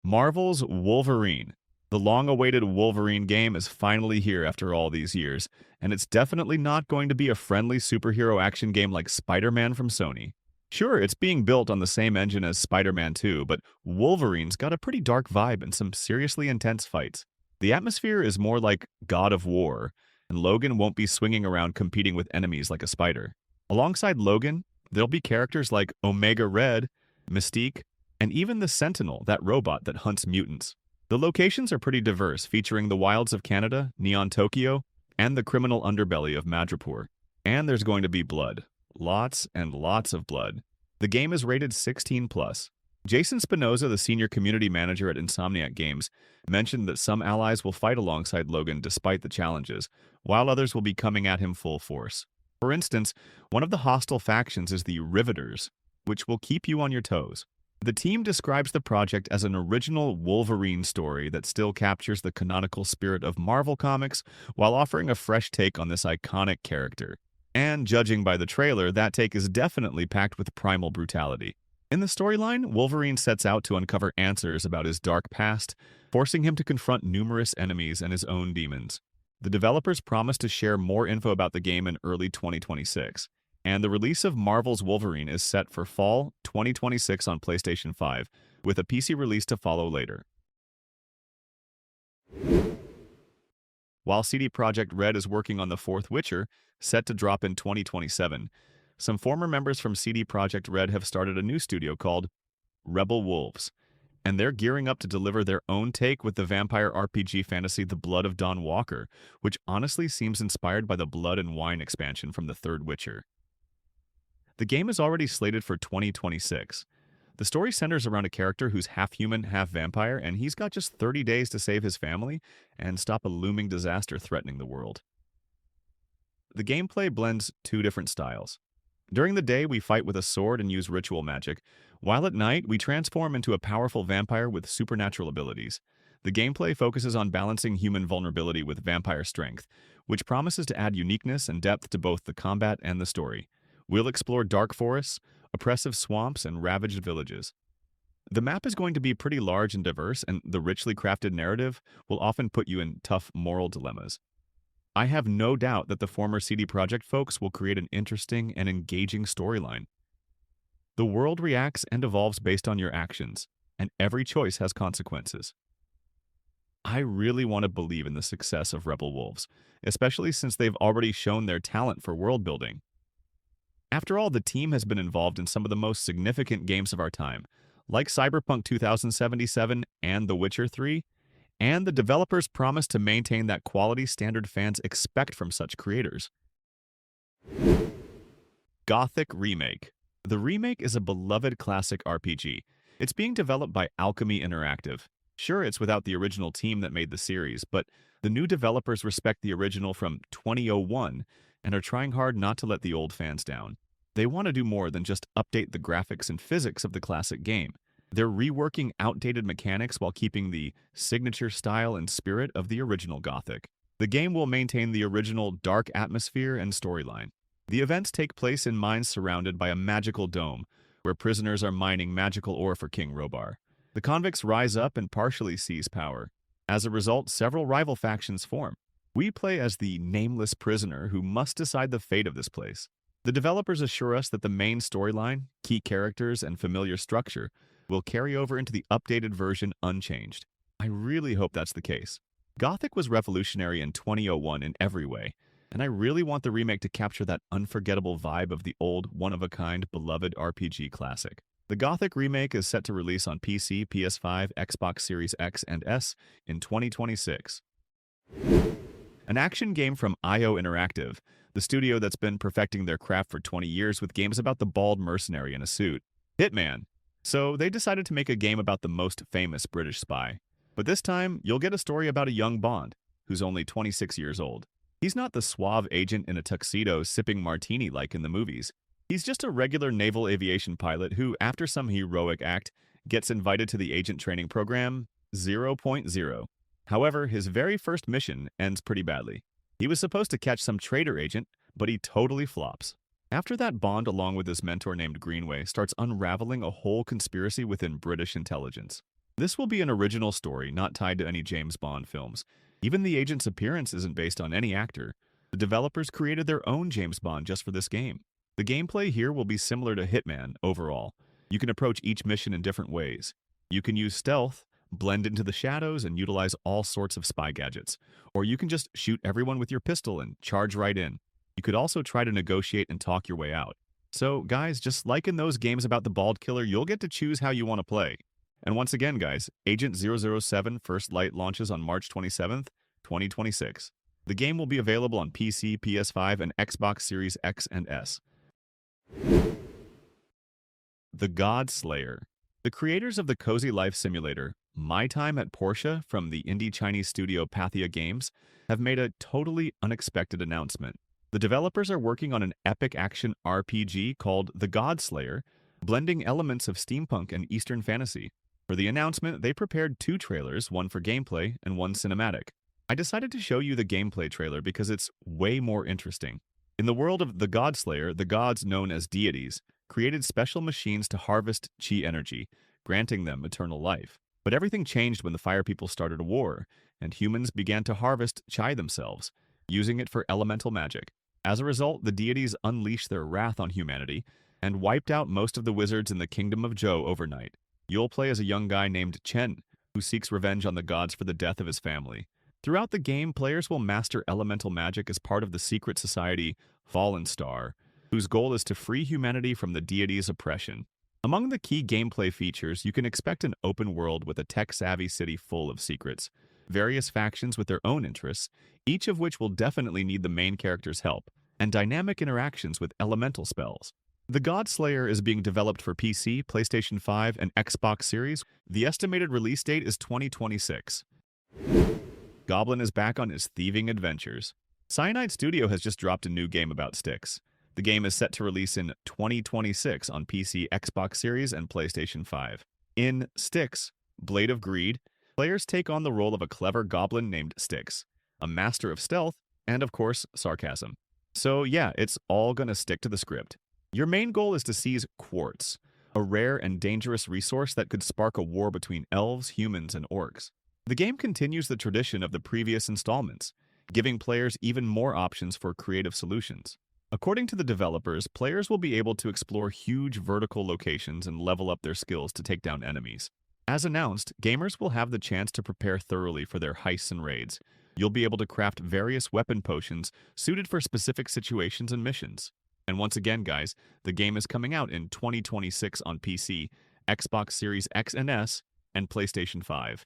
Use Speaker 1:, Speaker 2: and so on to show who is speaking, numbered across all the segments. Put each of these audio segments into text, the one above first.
Speaker 1: Marvel's Wolverine. The long-awaited Wolverine game is finally here after all these years, and it's definitely not going to be a friendly superhero action game like Spider-Man from Sony. Sure, it's being built on the same engine as Spider-Man 2, but Wolverine's got a pretty dark vibe and some seriously intense fights. The atmosphere is more like God of War, and Logan won't be swinging around competing with enemies like a spider. Alongside Logan, there'll be characters like Omega Red, Mystique, and even the Sentinel, that robot that hunts mutants. The locations are pretty diverse, featuring the wilds of Canada, Neon Tokyo, and the criminal underbelly of Madripoor. And there's going to be blood. Lots and lots of blood. The game is rated 16+. Jason Spinoza, the senior community manager at Insomniac Games, mentioned that some allies will fight alongside Logan despite the challenges, while others will be coming at him full force. For instance, one of the hostile factions is the Riveters, which will keep you on your toes. The team describes the project as an original Wolverine story that still captures the canonical spirit of Marvel Comics while offering a fresh take on this iconic character. And judging by the trailer, that take is definitely packed with primal brutality. In the storyline, Wolverine sets out to uncover answers about his dark past, forcing him to confront numerous enemies and his own demons. The developers promise to share more info about the game in early 2026. And the release of Marvel's Wolverine is set for fall 2026 on PlayStation 5, with a PC release to follow later. While CD Projekt Red is working on the fourth Witcher, set to drop in 2027, some former members from CD Projekt Red have started a new studio called Rebel Wolves, and they're gearing up to deliver their own take with the vampire RPG fantasy The Blood of Dawnwalker, which honestly seems inspired by the Blood and Wine expansion from the third Witcher. The game is already slated for 2026. The story centers around a character who's half human, half vampire, and he's got just 30 days to save his family and stop a looming disaster threatening the world. The gameplay blends two different styles. During the day, we fight with a sword and use ritual magic, while at night, we transform into a powerful vampire with supernatural abilities. The gameplay focuses on balancing human vulnerability with vampire strength, which promises to add uniqueness and depth to both the combat and the story. We'll explore dark forests, oppressive swamps, and ravaged villages. The map is going to be pretty large and diverse, and the richly crafted narrative will often put you in tough moral dilemmas. I have no doubt that the former CD Projekt folks will create an interesting and engaging storyline. The world reacts and evolves based on your actions, and every choice has consequences. I really want to believe in the success of Rebel Wolves, especially since they've already shown their talent for world building. After all, the team has been involved in some of the most significant games of our time, like Cyberpunk 2077 and The Witcher 3, and the developers promise to maintain that quality standard fans expect from such creators. Gothic Remake. The remake is a beloved classic RPG. It's being developed by Alchemy Interactive. Sure, it's without the original team that made the series, but the new developers respect the original from 2001 and are trying hard not to let the old fans down. They want to do more than just update the graphics and physics of the classic game. They're reworking outdated mechanics while keeping the signature style and spirit of the original Gothic. The game will maintain the original dark atmosphere and storyline. The events take place in mines surrounded by a magical dome, where prisoners are mining magical ore for King Robar. The convicts rise up and partially seize power. As a result, several rival factions form. We play as the nameless prisoner who must decide the fate of this place. The developers assure us that the main storyline, key characters, and familiar structure will carry over into the updated version unchanged. I really hope that's the case. Gothic was revolutionary in 2001 in every way, and I really want the remake to capture that unforgettable vibe of the old, one-of-a-kind, beloved RPG classic. The Gothic remake is set to release on PC, PS5, Xbox Series X and S in 2026. An action game from IO Interactive, the studio that's been perfecting their craft for 20 years with games about the bald mercenary in a suit. Hitman. So they decided to make a game about the most famous British spy. But this time, you'll get a story about a young Bond, who's only 26 years old. He's not the suave agent in a tuxedo sipping martini like in the movies. He's just a regular naval aviation pilot who, after some heroic act, gets invited to the agent training program 0.0. However, his very first mission ends pretty badly. He was supposed to catch some traitor agent, but he totally flops. After that, Bond, along with his mentor named Greenway, starts unraveling a whole conspiracy within British intelligence. This will be an original story, not tied to any James Bond films. Even the agent's appearance isn't based on any actor. The developers created their own James Bond just for this game. The gameplay here will be similar to Hitman overall. You can approach each mission in different ways. You can use stealth, blend into the shadows, and utilize all sorts of spy gadgets. Or you can just shoot everyone with your pistol and charge right in. You could also try to negotiate and talk your way out. So, guys, just like in those games about the bald killer, you'll get to choose how you want to play. And once again, guys, Agent 007 First Light launches on March 27th, 2026. The game will be available on PC, PS5, and Xbox Series X and S. The God Slayer. The creators of the cozy life simulator, My Time at Porsche from the indie Chinese studio Pathia Games, have made a totally unexpected announcement. The developers are working on an epic action RPG called The God Slayer, blending elements of steampunk and Eastern fantasy. For the announcement, they prepared 2 trailers, one for gameplay and one cinematic. I decided to show you the gameplay trailer because it's way more interesting. In the world of the God Slayer, the gods known as deities created special machines to harvest chi energy, granting them eternal life. But everything changed when the Fire People started a war, and humans began to harvest chi themselves, using it for elemental magic. As a result, the deities unleashed their wrath on humanity and wiped out most of the wizards in the Kingdom of Zhou overnight. You'll play as a young guy named Chen, who seeks revenge on the gods for the death of his family. Throughout the game, players will master elemental magic as part of the secret society Fallen Star, whose goal is to free humanity from the deities' oppression. Among the key gameplay features, you can expect an open world with a tech-savvy city full of secrets, various factions with their own interests, each of which will definitely need the main character's help, and dynamic interactions with elemental spells. The God Slayer is being developed for PC, PlayStation 5, and Xbox Series. The estimated release date is 2026. Goblin is back on his thieving adventures. Cyanide Studio has just dropped a new game about Styx. The game is set to release in 2026 on PC, Xbox Series, and PlayStation 5. In Styx, Blade of Greed, players take on the role of a clever goblin named Styx, a master of stealth, and of course, sarcasm. So yeah, it's all gonna stick to the script. Your main goal is to seize quartz, a rare and dangerous resource that could spark a war between elves, humans, and orcs. The game continues the tradition of the previous installments, giving players even more options for creative solutions. According to the developers, players will be able to explore huge vertical locations and level up their skills to take down enemies. As announced, gamers will have the chance to prepare thoroughly for their heists and raids. You'll be able to craft various weapon potions suited for specific situations and missions. And once again, guys, the game is coming out in 2026 on PC, Xbox Series X and S, and PlayStation 5.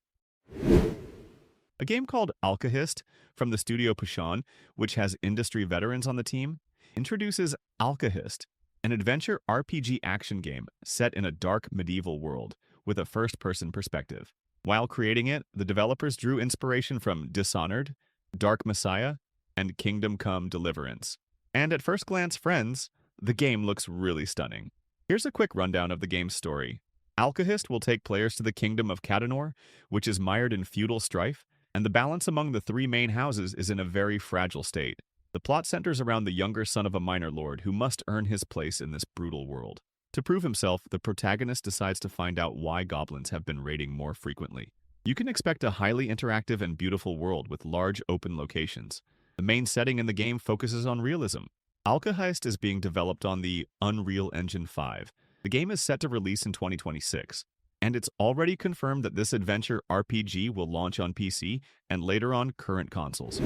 Speaker 1: A game called Alkahist from the studio Pushan, which has industry veterans on the team, introduces Alkahist, an adventure RPG action game set in a dark medieval world with a first-person perspective. While creating it, the developers drew inspiration from Dishonored, Dark Messiah, and Kingdom Come Deliverance. And at first glance, friends, the game looks really stunning. Here's a quick rundown of the game's story. Alkahist will take players to the kingdom of Kaidan, which is mired in feudal strife, and the balance among the 3 main houses is in a very fragile state. The plot centers around the younger son of a minor lord who must earn his place in this brutal world. To prove himself, the protagonist decides to find out why goblins have been raiding more frequently. You can expect a highly interactive and beautiful world with large open locations. The main setting in the game focuses on realism. Alkahist is being developed on the Unreal Engine 5. The game is set to release in 2026, and it's already confirmed that this adventure RPG will launch on PC and later on current consoles.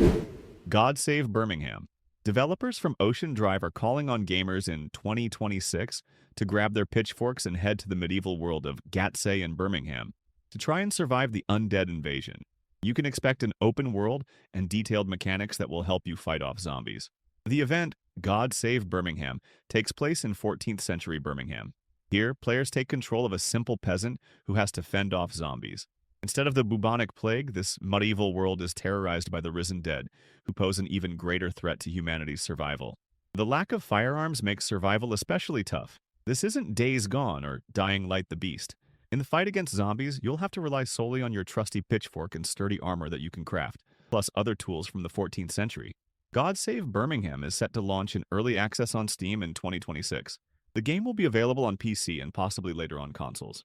Speaker 1: God Save Birmingham. Developers from Ocean Drive are calling on gamers in 2026 to grab their pitchforks and head to the medieval world of Gatsay and Birmingham to try and survive the undead invasion. You can expect an open world and detailed mechanics that will help you fight off zombies. The event, God Save Birmingham, takes place in 14th century Birmingham. Here, players take control of a simple peasant who has to fend off zombies. Instead of the bubonic plague, this medieval world is terrorized by the risen dead, who pose an even greater threat to humanity's survival. The lack of firearms makes survival especially tough. This isn't Days Gone or Dying Light the Beast. In the fight against zombies, you'll have to rely solely on your trusty pitchfork and sturdy armor that you can craft, plus other tools from the 14th century. God Save Birmingham is set to launch in early access on Steam in 2026. The game will be available on PC and possibly later on consoles.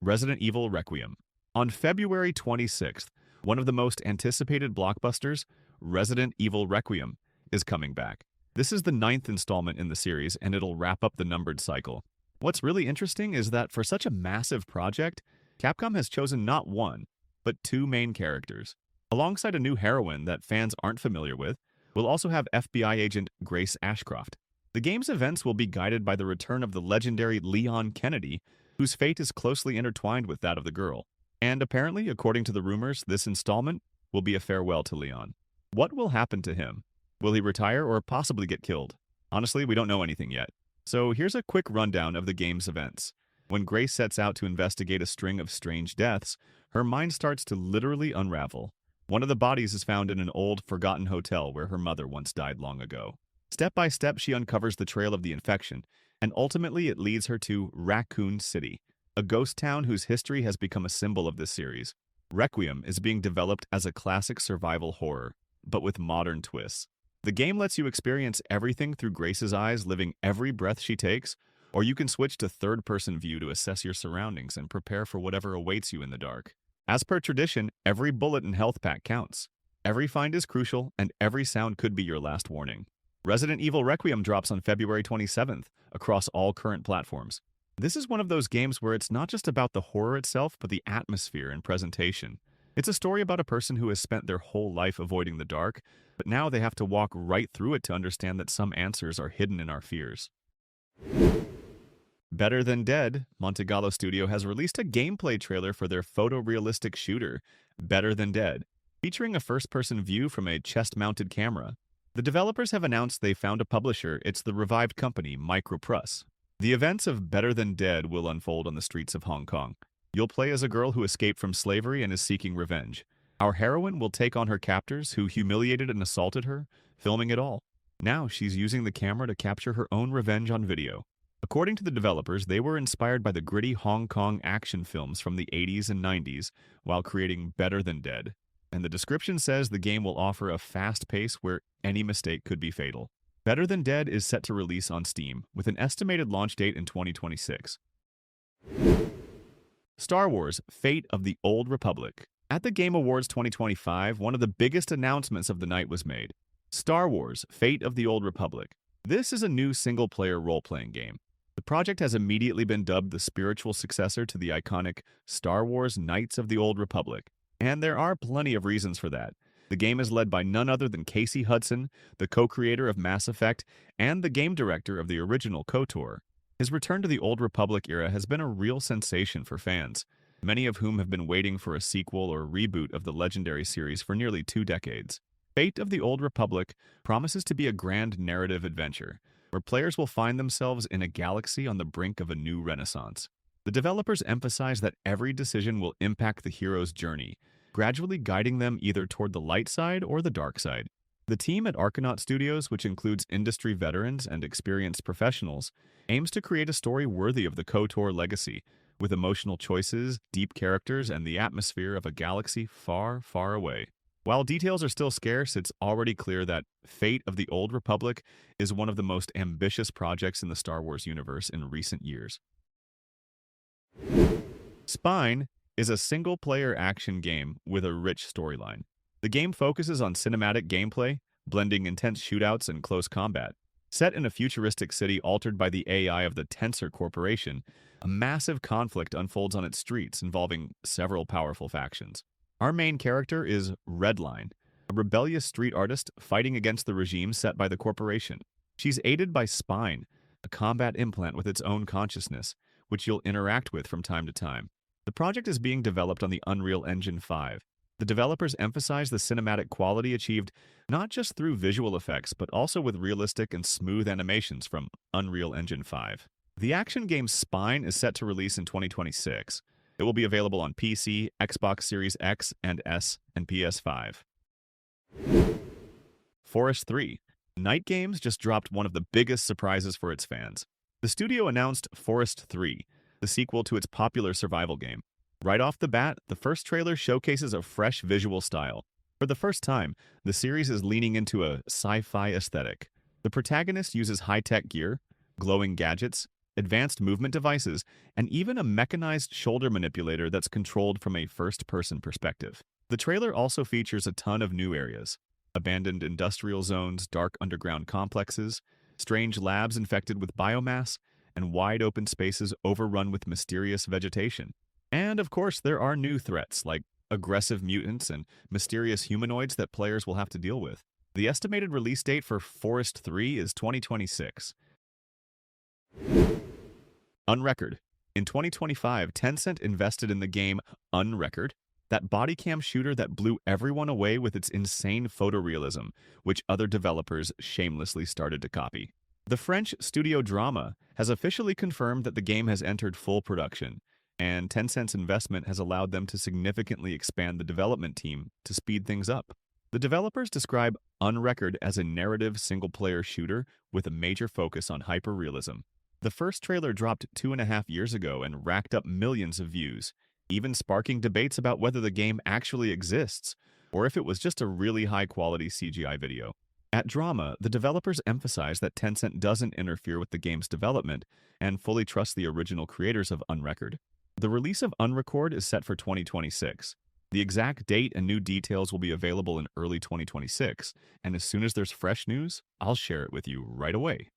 Speaker 1: Resident Evil Requiem. On February 26th, one of the most anticipated blockbusters, Resident Evil Requiem, is coming back. This is the 9th installment in the series, and it'll wrap up the numbered cycle. What's really interesting is that for such a massive project, Capcom has chosen not one, but two main characters. Alongside a new heroine that fans aren't familiar with, we'll also have FBI agent Grace Ashcroft. The game's events will be guided by the return of the legendary Leon Kennedy, whose fate is closely intertwined with that of the girl. And apparently, according to the rumors, this installment will be a farewell to Leon. What will happen to him? Will he retire or possibly get killed? Honestly, we don't know anything yet. So here's a quick rundown of the game's events. When Grace sets out to investigate a string of strange deaths, her mind starts to literally unravel. One of the bodies is found in an old, forgotten hotel where her mother once died long ago. Step by step, she uncovers the trail of the infection, and ultimately it leads her to Raccoon City, a ghost town whose history has become a symbol of this series. Requiem is being developed as a classic survival horror, but with modern twists. The game lets you experience everything through Grace's eyes, living every breath she takes, or you can switch to third-person view to assess your surroundings and prepare for whatever awaits you in the dark. As per tradition, every bullet and health pack counts. Every find is crucial, and every sound could be your last warning. Resident Evil Requiem drops on February 27th across all current platforms. This is one of those games where it's not just about the horror itself, but the atmosphere and presentation. It's a story about a person who has spent their whole life avoiding the dark, but now they have to walk right through it to understand that some answers are hidden in our fears. Better Than Dead, Montegallo Studio has released a gameplay trailer for their photorealistic shooter, Better Than Dead, featuring a first-person view from a chest-mounted camera. The developers have announced they found a publisher. It's the revived company, Microprus. The events of Better Than Dead will unfold on the streets of Hong Kong. You'll play as a girl who escaped from slavery and is seeking revenge. Our heroine will take on her captors who humiliated and assaulted her, filming it all. Now she's using the camera to capture her own revenge on video. According to the developers, they were inspired by the gritty Hong Kong action films from the 80s and 90s while creating Better Than Dead. And the description says the game will offer a fast pace where any mistake could be fatal. Better Than Dead is set to release on Steam, with an estimated launch date in 2026. Star Wars: Fate of the Old Republic. At the Game Awards 2025, one of the biggest announcements of the night was made. Star Wars: Fate of the Old Republic. This is a new single-player role-playing game. The project has immediately been dubbed the spiritual successor to the iconic Star Wars: Knights of the Old Republic. And there are plenty of reasons for that. The game is led by none other than Casey Hudson, the co-creator of Mass Effect and the game director of the original KOTOR. His return to the Old Republic era has been a real sensation for fans, many of whom have been waiting for a sequel or reboot of the legendary series for nearly 2 decades. Fate of the Old Republic promises to be a grand narrative adventure, where players will find themselves in a galaxy on the brink of a new renaissance. The developers emphasize that every decision will impact the hero's journey, gradually guiding them either toward the light side or the dark side. The team at Argonaut Studios, which includes industry veterans and experienced professionals, aims to create a story worthy of the KOTOR legacy, with emotional choices, deep characters, and the atmosphere of a galaxy far, far away. While details are still scarce, it's already clear that Fate of the Old Republic is one of the most ambitious projects in the Star Wars universe in recent years. Spine is a single-player action game with a rich storyline. The game focuses on cinematic gameplay, blending intense shootouts and close combat. Set in a futuristic city altered by the AI of the Tensor Corporation, a massive conflict unfolds on its streets involving several powerful factions. Our main character is Redline, a rebellious street artist fighting against the regime set by the corporation. She's aided by Spine, a combat implant with its own consciousness, which you'll interact with from time to time. The project is being developed on the Unreal Engine 5. The developers emphasize the cinematic quality achieved not just through visual effects, but also with realistic and smooth animations from Unreal Engine 5. The action game Spine is set to release in 2026. It will be available on PC, Xbox Series X and S, and PS5. Forest 3. Night Games just dropped one of the biggest surprises for its fans. The studio announced Forest 3, the sequel to its popular survival game. Right off the bat, the first trailer showcases a fresh visual style. For the first time, the series is leaning into a sci-fi aesthetic. The protagonist uses high-tech gear, glowing gadgets, advanced movement devices, and even a mechanized shoulder manipulator that's controlled from a first-person perspective. The trailer also features a ton of new areas: abandoned industrial zones, dark underground complexes, strange labs infected with biomass, and wide-open spaces overrun with mysterious vegetation. And of course, there are new threats like aggressive mutants and mysterious humanoids that players will have to deal with. The estimated release date for Forest 3 is 2026. Unrecord. In 2025, Tencent invested in the game Unrecord, that body cam shooter that blew everyone away with its insane photorealism, which other developers shamelessly started to copy. The French studio Drama has officially confirmed that the game has entered full production, and Tencent's investment has allowed them to significantly expand the development team to speed things up. The developers describe Unrecord as a narrative single-player shooter with a major focus on hyperrealism. The first trailer dropped 2.5 years ago and racked up millions of views, even sparking debates about whether the game actually exists or if it was just a really high-quality CGI video. At Drama, the developers emphasize that Tencent doesn't interfere with the game's development and fully trusts the original creators of Unrecord. The release of Unrecord is set for 2026. The exact date and new details will be available in early 2026, and as soon as there's fresh news, I'll share it with you right away.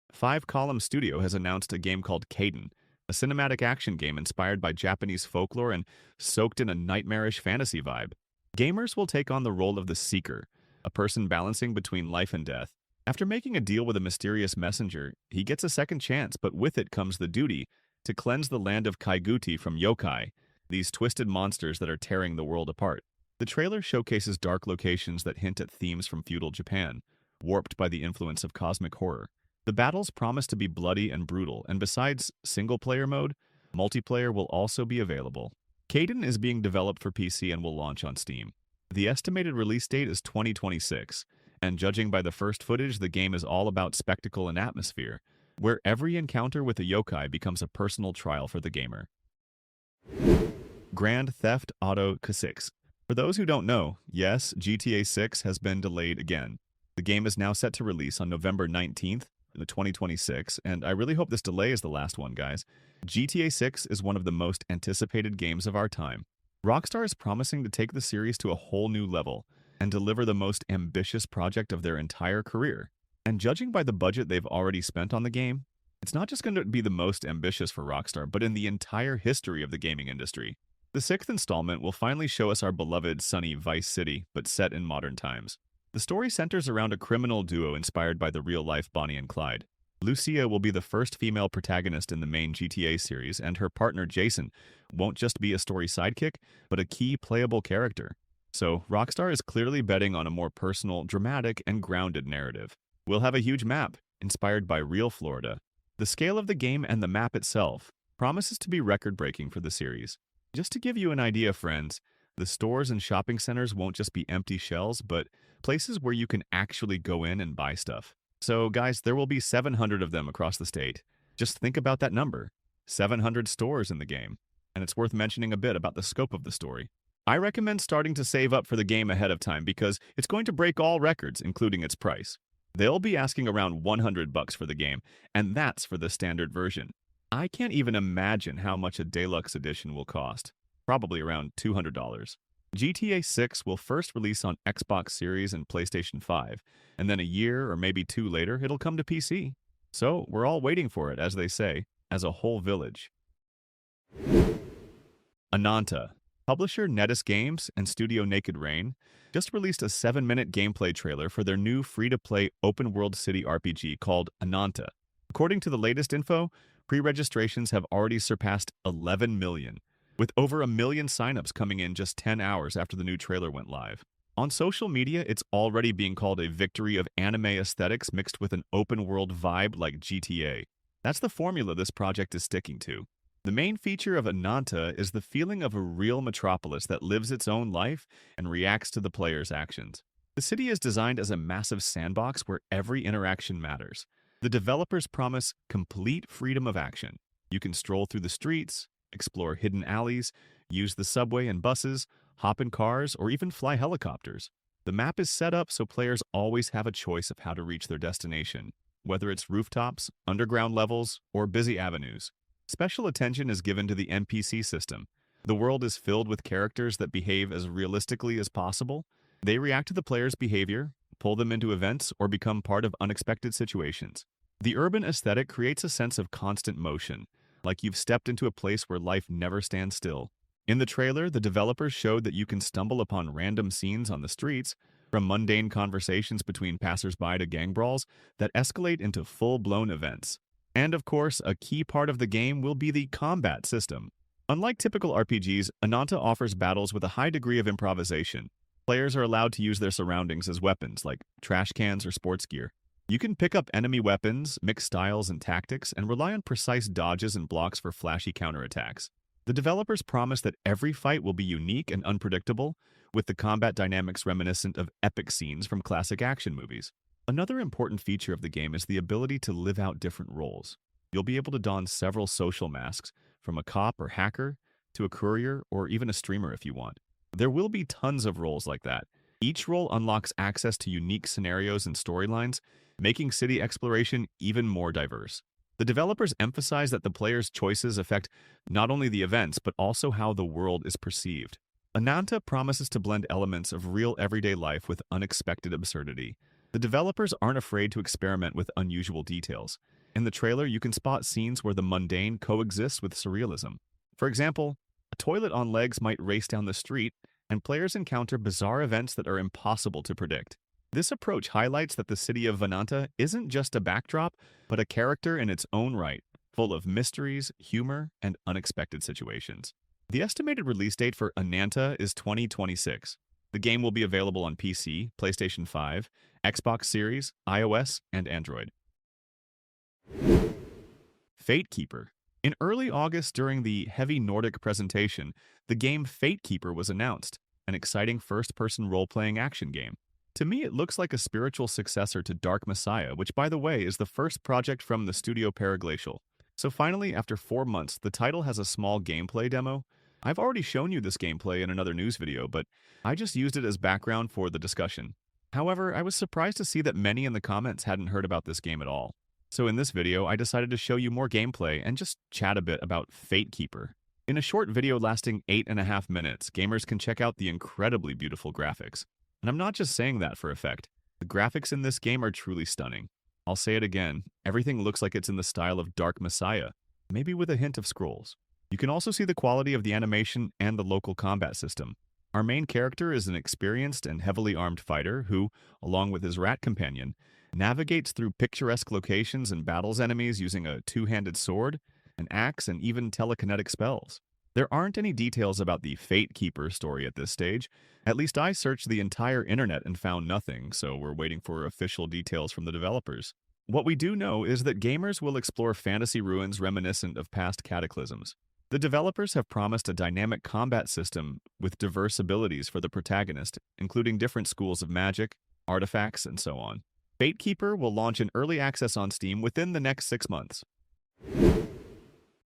Speaker 1: Five Column Studio has announced a game called Kaidan, a cinematic action game inspired by Japanese folklore and soaked in a nightmarish fantasy vibe. Gamers will take on the role of the Seeker, a person balancing between life and death. After making a deal with a mysterious messenger, he gets a second chance, but with it comes the duty to cleanse the land of Kaiguti from yokai, these twisted monsters that are tearing the world apart. The trailer showcases dark locations that hint at themes from feudal Japan, warped by the influence of cosmic horror. The battles promise to be bloody and brutal, and besides single-player mode, multiplayer will also be available. Kaidan is being developed for PC and will launch on Steam. The estimated release date is 2026, and judging by the first footage, the game is all about spectacle and atmosphere, where every encounter with a yokai becomes a personal trial for the gamer. Grand Theft Auto 6. For those who don't know, yes, GTA 6 has been delayed again. The game is now set to release on November 19th, 2026, and I really hope this delay is the last one, guys. GTA 6 is one of the most anticipated games of our time. Rockstar is promising to take the series to a whole new level and deliver the most ambitious project of their entire career. And judging by the budget they've already spent on the game, it's not just going to be the most ambitious for Rockstar, but in the entire history of the gaming industry. The sixth installment will finally show us our beloved sunny Vice City, but set in modern times. The story centers around a criminal duo inspired by the real-life Bonnie and Clyde. Lucia will be the first female protagonist in the main GTA series, and her partner Jason won't just be a story sidekick, but a key playable character. So, Rockstar is clearly betting on a more personal, dramatic, and grounded narrative. We'll have a huge map, inspired by real Florida. The scale of the game and the map itself promises to be record-breaking for the series. Just to give you an idea, friends, the stores and shopping centers won't just be empty shells, but places where you can actually go in and buy stuff. So, guys, there will be 700 of them across the state. Just think about that number. 700 stores in the game. And it's worth mentioning a bit about the scope of the story. I recommend starting to save up for the game ahead of time because it's going to break all records, including its price. They'll be asking around $100 for the game, and that's for the standard version. I can't even imagine how much a deluxe edition will cost. Probably around $200. GTA 6 will first release on Xbox Series and PlayStation 5, and then a year or maybe two later, it'll come to PC. So we're all waiting for it, as they say, as a whole village. Ananta. Publisher Netis Games and studio Naked Rain just released a 7-minute gameplay trailer for their new free-to-play open-world city RPG called Ananta. According to the latest info, pre-registrations have already surpassed 11 million, with over 1 million signups coming in just 10 hours after the new trailer went live. On social media, it's already being called a victory of anime aesthetics mixed with an open-world vibe like GTA. That's the formula this project is sticking to. The main feature of Ananta is the feeling of a real metropolis that lives its own life and reacts to the player's actions. The city is designed as a massive sandbox where every interaction matters. The developers promise complete freedom of action. You can stroll through the streets, explore hidden alleys, use the subway and buses, hop in cars, or even fly helicopters. The map is set up so players always have a choice of how to reach their destination. whether it's rooftops, underground levels, or busy avenues. Special attention is given to the NPC system. The world is filled with characters that behave as realistically as possible. They react to the player's behavior, pull them into events, or become part of unexpected situations. The urban aesthetic creates a sense of constant motion, like you've stepped into a place where life never stands still. In the trailer, the developers showed that you can stumble upon random scenes on the streets, from mundane conversations between passersby to gang brawls that escalate into full-blown events. And of course, a key part of the game will be the combat system. Unlike typical RPGs, Ananta offers battles with a high degree of improvisation. Players are allowed to use their surroundings as weapons, like trash cans or sports gear. You can pick up enemy weapons, mix styles and tactics, and rely on precise dodges and blocks for flashy counterattacks. The developers promise that every fight will be unique and unpredictable, with the combat dynamics reminiscent of epic scenes from classic action movies. Another important feature of the game is the ability to live out different roles. You'll be able to don several social masks, from a cop or hacker to a courier or even a streamer if you want. There will be tons of roles like that. Each role unlocks access to unique scenarios and storylines, making city exploration even more diverse. The developers emphasize that the player's choices affect not only the events, but also how the world is perceived. Ananta promises to blend elements of real everyday life with unexpected absurdity. The developers aren't afraid to experiment with unusual details. In the trailer, you can spot scenes where the mundane coexists with surrealism. For example, a toilet on legs might race down the street, and players encounter bizarre events that are impossible to predict. This approach highlights that the city of Ananta isn't just a backdrop, but a character in its own right, full of mysteries, humor, and unexpected situations. The estimated release date for Ananta is 2026. The game will be available on PC, PlayStation 5, Xbox Series, iOS, and Android. Fatekeeper. In early August during the Heavy Nordic presentation, the game Fatekeeper was announced, an exciting first-person role-playing action game. To me, it looks like a spiritual successor to Dark Messiah, which, by the way, is the first project from the studio Paraglacial. So finally, after 4 months, the title has a small gameplay demo. I've already shown you this gameplay in another news video, but I just used it as background for the discussion. However, I was surprised to see that many in the comments hadn't heard about this game at all. So in this video, I decided to show you more gameplay and just chat a bit about Fatekeeper. In a short video lasting 8.5 minutes, gamers can check out the incredibly beautiful graphics. And I'm not just saying that for effect. The graphics in this game are truly stunning. I'll say it again, everything looks like it's in the style of Dark Messiah, maybe with a hint of scrolls. You can also see the quality of the animation and the local combat system. Our main character is an experienced and heavily armed fighter who, along with his rat companion, navigates through picturesque locations and battles enemies using a two-handed sword, an axe, and even telekinetic spells. There aren't any details about the Fatekeeper story at this stage. At least I searched the entire internet and found nothing, so we're waiting for official details from the developers. What we do know is that gamers will explore fantasy ruins reminiscent of past cataclysms. The developers have promised a dynamic combat system with diverse abilities for the protagonist, including different schools of magic, artifacts, and so on. Fatekeeper will launch in early access on Steam within the next 6 months.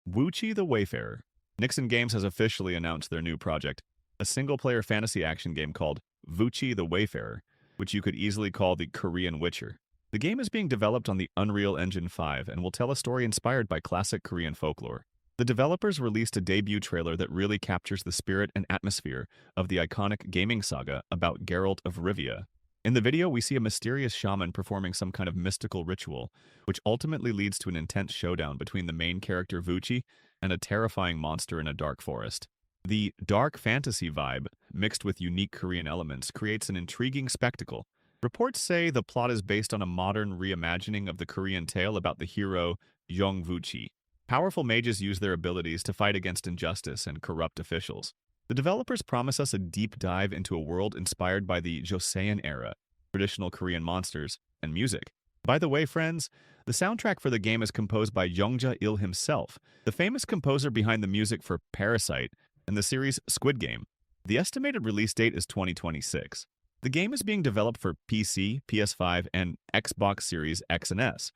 Speaker 1: Woochi the Wayfarer. Nixon Games has officially announced their new project, a single-player fantasy action game called Woochi the Wayfarer, which you could easily call the Korean Witcher. The game is being developed on the Unreal Engine 5 and will tell a story inspired by classic Korean folklore. The developers released a debut trailer that really captures the spirit and atmosphere of the iconic gaming saga about Geralt of Rivia. In the video, we see a mysterious shaman performing some kind of mystical ritual, which ultimately leads to an intense showdown between the main character Woochi and a terrifying monster in a dark forest. The dark fantasy vibe, mixed with unique Korean elements, creates an intriguing spectacle. Reports say the plot is based on a modern reimagining of the Korean tale about the hero Yong Woochi. Powerful mages use their abilities to fight against injustice and corrupt officials. The developers promise us a deep dive into a world inspired by the Joseon era, traditional Korean monsters, and music. By the way, friends, the soundtrack for the game is composed by Youngja-il himself, the famous composer behind the music for Parasite and the series Squid Game. The estimated release date is 2026. The game is being developed for PC, PS5, and Xbox Series X and S.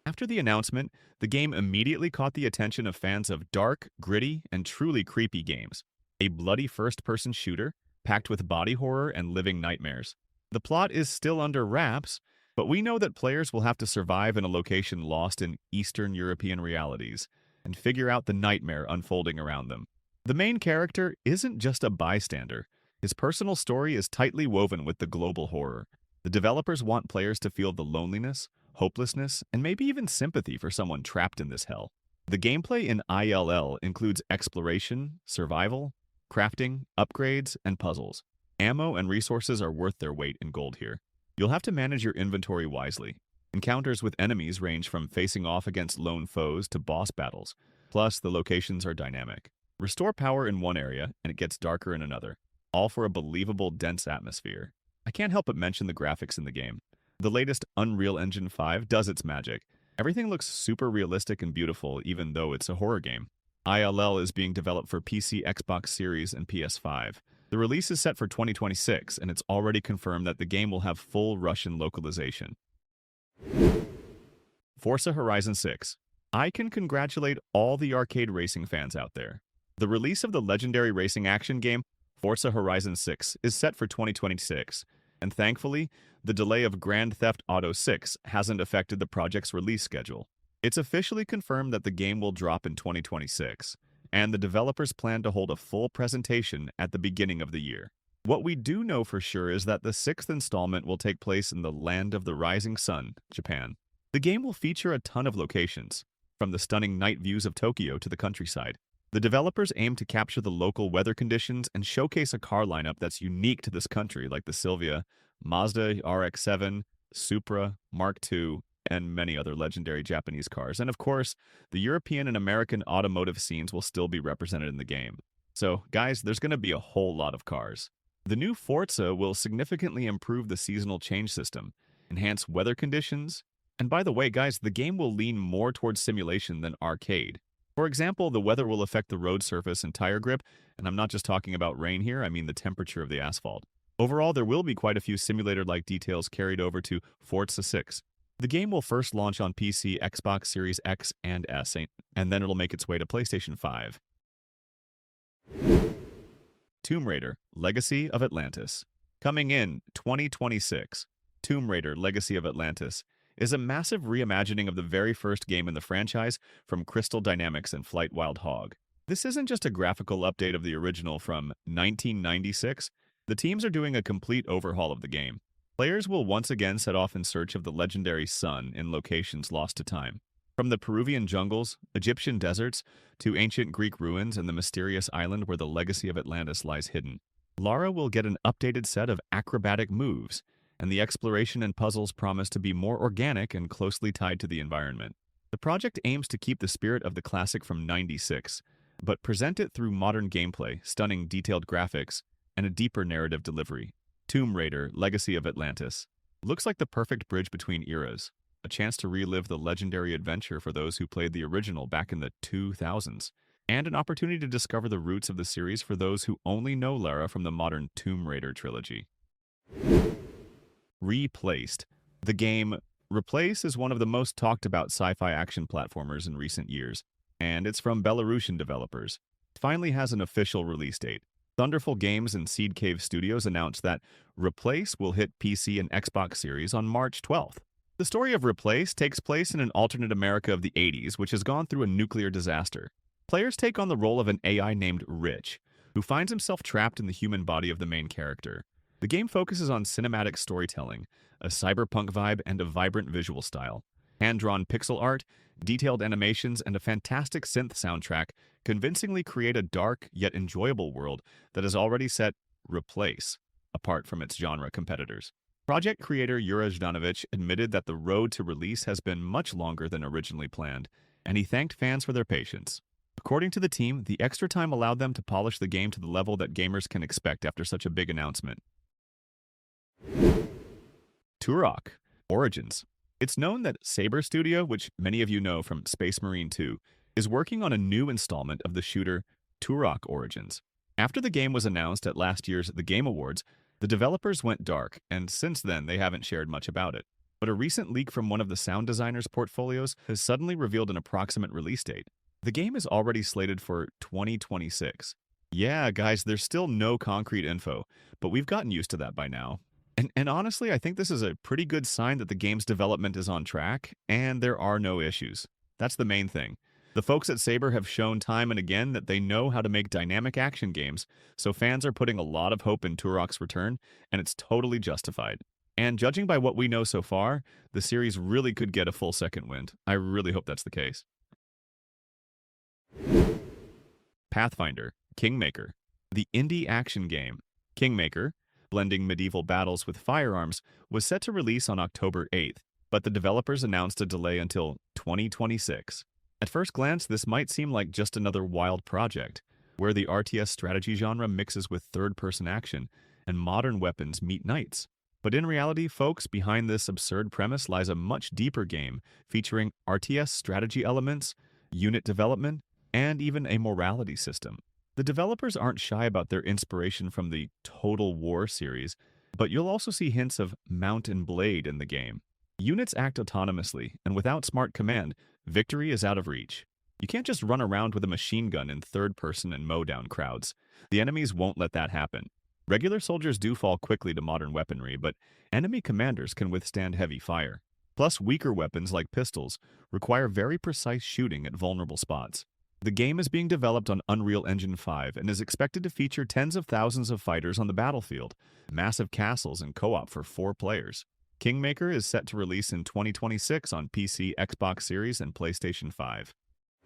Speaker 1: After the announcement, the game immediately caught the attention of fans of dark, gritty, and truly creepy games. A bloody first-person shooter, packed with body horror and living nightmares. The plot is still under wraps, But we know that players will have to survive in a location lost in Eastern European realities and figure out the nightmare unfolding around them. The main character isn't just a bystander. His personal story is tightly woven with the global horror. The developers want players to feel the loneliness, hopelessness, and maybe even sympathy for someone trapped in this hell. The gameplay in ILL includes exploration, survival, crafting, upgrades, and puzzles. Ammo and resources are worth their weight in gold here. You'll have to manage your inventory wisely. Encounters with enemies range from facing off against lone foes to boss battles. Plus, the locations are dynamic. Restore power in one area, and it gets darker in another, all for a believable, dense atmosphere. I can't help but mention the graphics in the game. The latest Unreal Engine 5 does its magic. Everything looks super realistic and beautiful, even though it's a horror game. ILL is being developed for PC, Xbox Series, and PS5. The release is set for 2026, and it's already confirmed that the game will have full Russian localization. Forza Horizon 6. I can congratulate all the arcade racing fans out there. The release of the legendary racing action game, Forza Horizon 6, is set for 2026, and thankfully, the delay of Grand Theft Auto 6 hasn't affected the project's release schedule. It's officially confirmed that the game will drop in 2026, and the developers plan to hold a full presentation at the beginning of the year. What we do know for sure is that the sixth installment will take place in the Land of the Rising Sun, Japan. The game will feature a ton of locations, from the stunning night views of Tokyo to the countryside. The developers aim to capture the local weather conditions and showcase a car lineup that's unique to this country, like the Silvia, Mazda RX-7, Supra, Mark II, and many other legendary Japanese cars. And of course, the European and American automotive scenes will still be represented in the game. So, guys, there's going to be a whole lot of cars. The new Forza will significantly improve the seasonal change system, enhance weather conditions, and by the way, guys, the game will lean more towards simulation than arcade. For example, the weather will affect the road surface and tire grip, and I'm not just talking about rain here, I mean the temperature of the asphalt. Overall, there will be quite a few simulator-like details carried over to Forza 6. The game will first launch on PC, Xbox Series X and S, and then it'll make its way to PlayStation 5. Tomb Raider: Legacy of Atlantis. Coming in 2026, Tomb Raider: Legacy of Atlantis is a massive reimagining of the very first game in the franchise from Crystal Dynamics and Flight Wild Hog. This isn't just a graphical update of the original from 1996. The teams are doing a complete overhaul of the game. Players will once again set off in search of the legendary sun in locations lost to time. From the Peruvian jungles, Egyptian deserts, to ancient Greek ruins and the mysterious island where the legacy of Atlantis lies hidden, Lara will get an updated set of acrobatic moves, and the exploration and puzzles promise to be more organic and closely tied to the environment. The project aims to keep the spirit of the classic from '96, but present it through modern gameplay, stunning detailed graphics, and a deeper narrative delivery. Tomb Raider: Legacy of Atlantis looks like the perfect bridge between eras, a chance to relive the legendary adventure for those who played the original back in the 2000s, and an opportunity to discover the roots of the series for those who only know Lara from the modern Tomb Raider trilogy. Replaced. The game Replace is one of the most talked about sci-fi action platformers in recent years, and it's from Belarusian developers. It finally has an official release date. Thunderful Games and Seed Cave Studios announced that Replace will hit PC and Xbox Series on March 12th. The story of Replace takes place in an alternate America of the 80s, which has gone through a nuclear disaster. Players take on the role of an AI named Rich, who finds himself trapped in the human body of the main character. The game focuses on cinematic storytelling, a cyberpunk vibe, and a vibrant visual style. Hand-drawn pixel art, detailed animations, and a fantastic synth soundtrack convincingly create a dark yet enjoyable world that has already set Replace apart from its genre competitors. Project creator Yura Zdanovic admitted that the road to release has been much longer than originally planned, and he thanked fans for their patience. According to the team, the extra time allowed them to polish the game to the level that gamers can expect after such a big announcement. Turok: Origins. It's known that Saber Studio, which many of you know from Space Marine 2, is working on a new installment of the shooter Turok Origins. After the game was announced at last year's The Game Awards, the developers went dark, and since then they haven't shared much about it. But a recent leak from one of the sound designers' portfolios has suddenly revealed an approximate release date. The game is already slated for 2026. Yeah, guys, there's still no concrete info, but we've gotten used to that by now. And honestly, I think this is a pretty good sign that the game's development is on track and there are no issues. That's the main thing. The folks at Saber have shown time and again that they know how to make dynamic action games, so fans are putting a lot of hope in Turok's return, and it's totally justified. And judging by what we know so far, the series really could get a full second wind. I really hope that's the case. Pathfinder, Kingmaker. The indie action game, Kingmaker, blending medieval battles with firearms, was set to release on October 8th, but the developers announced a delay until 2026. At first glance, this might seem like just another wild project, where the RTS strategy genre mixes with third-person action, and modern weapons meet knights. But in reality, folks, behind this absurd premise lies a much deeper game, featuring RTS strategy elements, unit development, and even a morality system. The developers aren't shy about their inspiration from the Total War series, but you'll also see hints of Mount and Blade in the game. Units act autonomously, and without smart command, victory is out of reach. You can't just run around with a machine gun in third person and mow down crowds. The enemies won't let that happen. Regular soldiers do fall quickly to modern weaponry, but enemy commanders can withstand heavy fire. Plus, weaker weapons like pistols require very precise shooting at vulnerable spots. The game is being developed on Unreal Engine 5 and is expected to feature tens of thousands of fighters on the battlefield, massive castles, and co-op for 4 players. Kingmaker is set to release in 2026 on PC, Xbox Series, and PlayStation 5.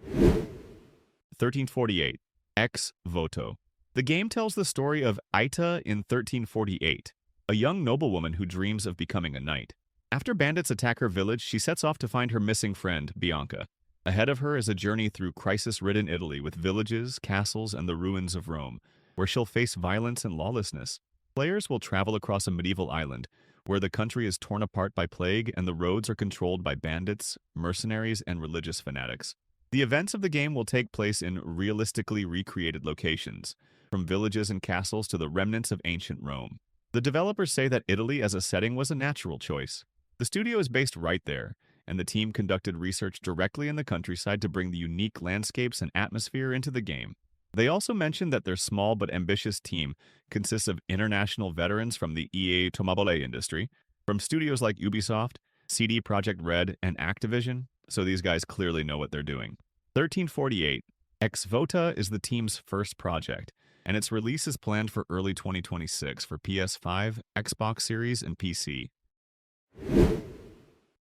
Speaker 1: 1348. Ex Voto. The game tells the story of Aita in 1348, a young noblewoman who dreams of becoming a knight. After bandits attack her village, she sets off to find her missing friend, Bianca. Ahead of her is a journey through crisis-ridden Italy with villages, castles, and the ruins of Rome, where she'll face violence and lawlessness. Players will travel across a medieval island, where the country is torn apart by plague and the roads are controlled by bandits, mercenaries, and religious fanatics. The events of the game will take place in realistically recreated locations, from villages and castles to the remnants of ancient Rome. The developers say that Italy as a setting was a natural choice. The studio is based right there, and the team conducted research directly in the countryside to bring the unique landscapes and atmosphere into the game. They also mentioned that their small but ambitious team consists of international veterans from the EA Automobile industry, from studios like Ubisoft, CD Projekt Red, and Activision, so these guys clearly know what they're doing. 1348. Ex Voto is the team's first project, and its release is planned for early 2026 for PS5, Xbox Series, and PC.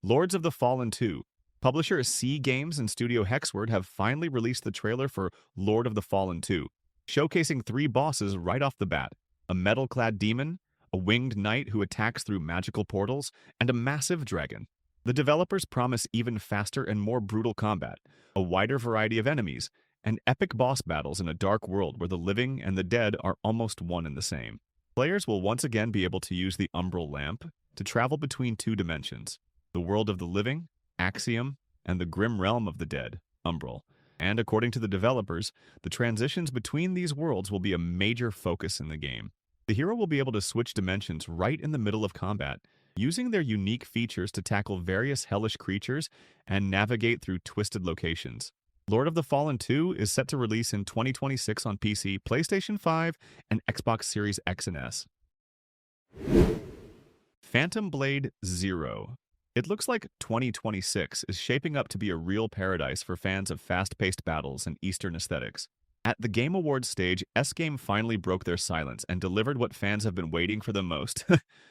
Speaker 1: Lords of the Fallen 2. Publisher C Games and Studio Hexward have finally released the trailer for Lord of the Fallen 2, showcasing 3 bosses right off the bat: a metal-clad demon, a winged knight who attacks through magical portals, and a massive dragon. The developers promise even faster and more brutal combat, a wider variety of enemies, and epic boss battles in a dark world where the living and the dead are almost one and the same. Players will once again be able to use the Umbral Lamp to travel between 2 dimensions: the world of the living, Axiom, and the grim realm of the dead, Umbral. And according to the developers, the transitions between these worlds will be a major focus in the game. The hero will be able to switch dimensions right in the middle of combat, using their unique features to tackle various hellish creatures and navigate through twisted locations. Lord of the Fallen 2 is set to release in 2026 on PC, PlayStation 5, and Xbox Series X and S. Phantom Blade Zero. It looks like 2026 is shaping up to be a real paradise for fans of fast-paced battles and Eastern aesthetics. At the Game Awards stage, S-Game finally broke their silence and delivered what fans have been waiting for the most: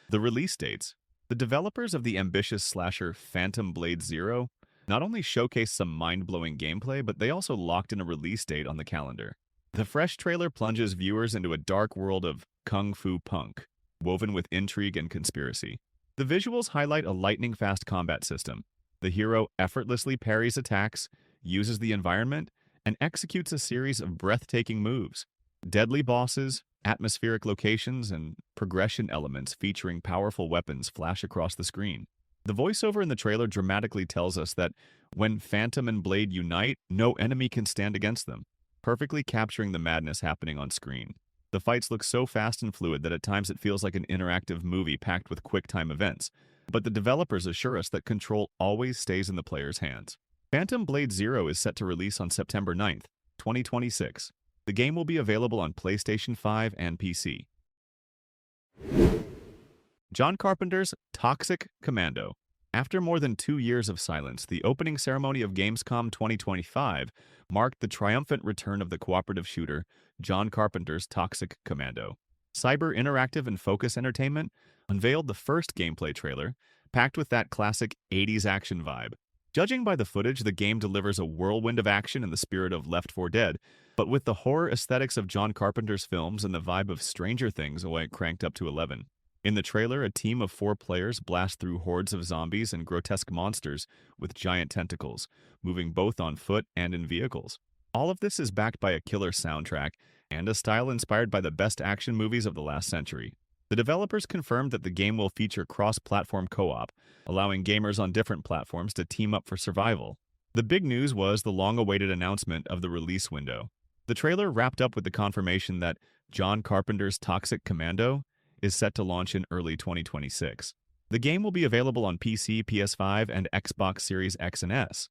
Speaker 1: the release dates. The developers of the ambitious slasher Phantom Blade Zero not only showcased some mind-blowing gameplay, but they also locked in a release date on the calendar. The fresh trailer plunges viewers into a dark world of kung fu punk, woven with intrigue and conspiracy. The visuals highlight a lightning-fast combat system. The hero effortlessly parries attacks, uses the environment, and executes a series of breathtaking moves. Deadly bosses, atmospheric locations, and progression elements featuring powerful weapons flash across the screen. The voiceover in the trailer dramatically tells us that when Phantom and Blade unite, no enemy can stand against them, perfectly capturing the madness happening on screen. The fights look so fast and fluid that at times it feels like an interactive movie packed with quick-time events, but the developers assure us that control always stays in the player's hands. Phantom Blade Zero is set to release on September 9th, 2026. The game will be available on PlayStation 5 and PC. John Carpenter's Toxic Commando. After more than 2 years of silence, the opening ceremony of Gamescom 2025 marked the triumphant return of the cooperative shooter John Carpenter's Toxic Commando. Cyber Interactive and Focus Entertainment unveiled the first gameplay trailer, packed with that classic 80s action vibe. Judging by the footage, the game delivers a whirlwind of action in the spirit of Left 4 Dead, but with the horror aesthetics of John Carpenter's films and the vibe of Stranger Things cranked up to 11. In the trailer, a team of 4 players blast through hordes of zombies and grotesque monsters with giant tentacles, moving both on foot and in vehicles. All of this is backed by a killer soundtrack and a style inspired by the best action movies of the last century. The developers confirmed that the game will feature cross-platform co-op, allowing gamers on different platforms to team up for survival. The big news was the long-awaited announcement of the release window. The trailer wrapped up with the confirmation that John Carpenter's Toxic Commando is set to launch in early 2026. The game will be available on PC, PS5, and Xbox Series X and S.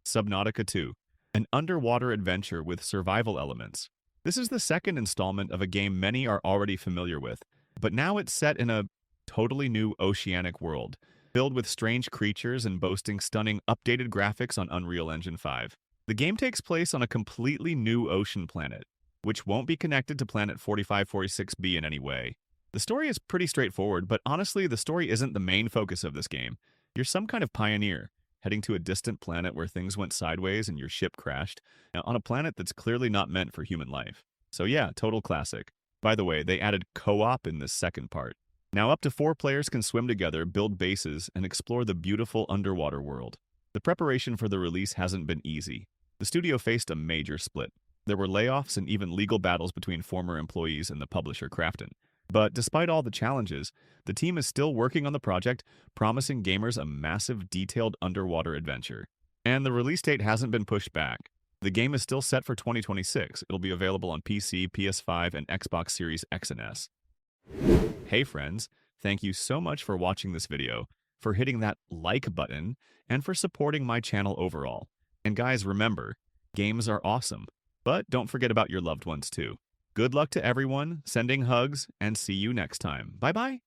Speaker 1: Subnautica 2, an underwater adventure with survival elements. This is the second installment of a game many are already familiar with, but now it's set in a totally new oceanic world, filled with strange creatures and boasting stunning updated graphics on Unreal Engine 5. The game takes place on a completely new ocean planet, which won't be connected to Planet 4546b in any way. The story is pretty straightforward, but honestly, the story isn't the main focus of this game. You're some kind of pioneer, heading to a distant planet where things went sideways and your ship crashed, on a planet that's clearly not meant for human life. So yeah, total classic. By the way, they added co-op in this second part. Now up to 4 players can swim together, build bases, and explore the beautiful underwater world. The preparation for the release hasn't been easy. The studio faced a major split. There were layoffs and even legal battles between former employees and the publisher Krafton. But despite all the challenges, the team is still working on the project, promising gamers a massive, detailed underwater adventure. And the release date hasn't been pushed back. The game is still set for 2026. It'll be available on PC, PS5, and Xbox Series X and S. Hey friends, thank you so much for watching this video, for hitting that like button, and for supporting my channel overall. And guys, remember, games are awesome, but don't forget about your loved ones too. Good luck to everyone, sending hugs, and see you next time. Bye-bye.